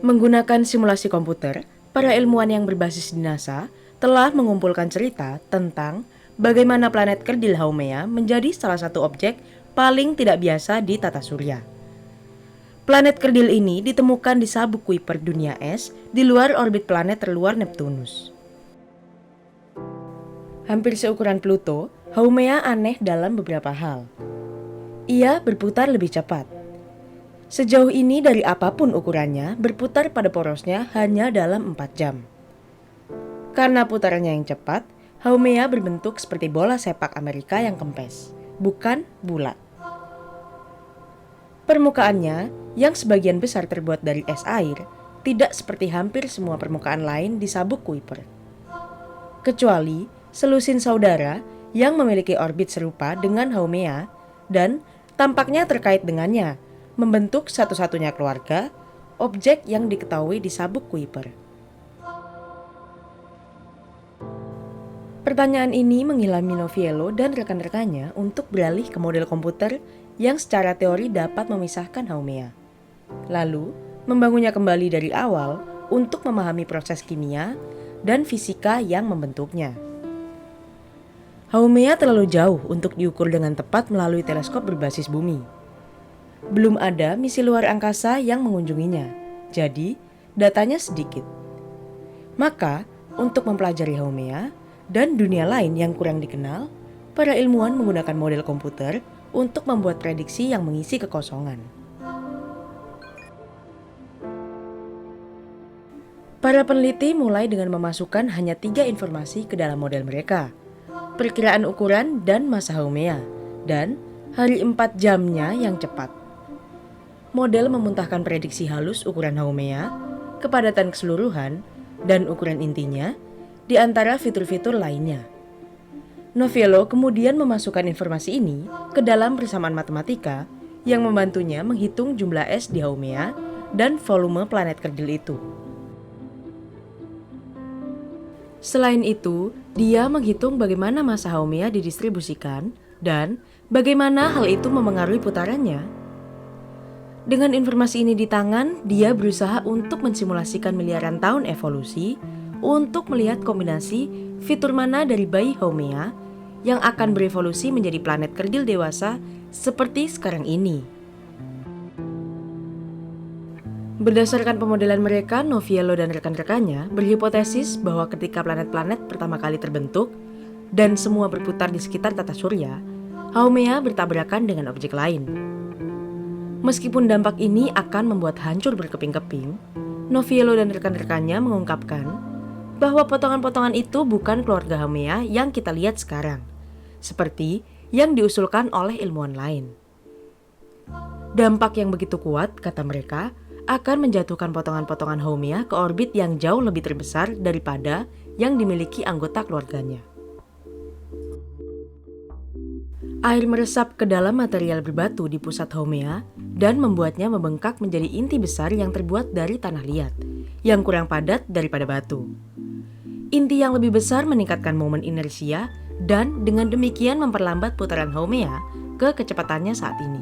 Menggunakan simulasi komputer, para ilmuwan yang berbasis di NASA telah mengumpulkan cerita tentang bagaimana planet kerdil Haumea menjadi salah satu objek paling tidak biasa di tata surya. Planet kerdil ini ditemukan di sabuk Kuiper dunia es di luar orbit planet terluar Neptunus. Hampir seukuran Pluto, Haumea aneh dalam beberapa hal. Ia berputar lebih cepat. Sejauh ini dari apapun ukurannya, berputar pada porosnya hanya dalam 4 jam. Karena putarannya yang cepat, Haumea berbentuk seperti bola sepak Amerika yang kempes, bukan bulat. Permukaannya, yang sebagian besar terbuat dari es air, tidak seperti hampir semua permukaan lain di sabuk Kuiper. Kecuali selusin saudara yang memiliki orbit serupa dengan Haumea dan tampaknya terkait dengannya, membentuk satu-satunya keluarga objek yang diketahui di sabuk Kuiper. Pertanyaan ini mengilhami Noviello dan rekan-rekannya untuk beralih ke model komputer yang secara teori dapat memisahkan Haumea. Lalu, membangunnya kembali dari awal untuk memahami proses kimia dan fisika yang membentuknya. Haumea terlalu jauh untuk diukur dengan tepat melalui teleskop berbasis bumi. Belum ada misi luar angkasa yang mengunjunginya, jadi datanya sedikit. Maka, untuk mempelajari Haumea dan dunia lain yang kurang dikenal, para ilmuwan menggunakan model komputer untuk membuat prediksi yang mengisi kekosongan. Para peneliti mulai dengan memasukkan hanya 3 informasi ke dalam model mereka: perkiraan ukuran dan massa Haumea, dan hari 4 jamnya yang cepat. Model memuntahkan prediksi halus ukuran Haumea, kepadatan keseluruhan, dan ukuran intinya, di antara fitur-fitur lainnya. Noviello kemudian memasukkan informasi ini ke dalam persamaan matematika yang membantunya menghitung jumlah es di Haumea dan volume planet kerdil itu. Selain itu, dia menghitung bagaimana massa Haumea didistribusikan dan bagaimana hal itu memengaruhi putarannya. Dengan informasi ini di tangan, dia berusaha untuk mensimulasikan miliaran tahun evolusi untuk melihat kombinasi fitur mana dari bayi Haumea yang akan berevolusi menjadi planet kerdil dewasa seperti sekarang ini. Berdasarkan pemodelan mereka, Noviello dan rekan-rekannya berhipotesis bahwa ketika planet-planet pertama kali terbentuk dan semua berputar di sekitar tata surya, Haumea bertabrakan dengan objek lain. Meskipun dampak ini akan membuat hancur berkeping-keping, Noviello dan rekan-rekannya mengungkapkan bahwa potongan-potongan itu bukan keluarga Haumea yang kita lihat sekarang, seperti yang diusulkan oleh ilmuwan lain. Dampak yang begitu kuat, kata mereka, akan menjatuhkan potongan-potongan Haumea ke orbit yang jauh lebih terbesar daripada yang dimiliki anggota keluarganya. Air meresap ke dalam material berbatu di pusat Haumea dan membuatnya membengkak menjadi inti besar yang terbuat dari tanah liat, yang kurang padat daripada batu. Inti yang lebih besar meningkatkan momen inersia dan dengan demikian memperlambat putaran Haumea ke kecepatannya saat ini.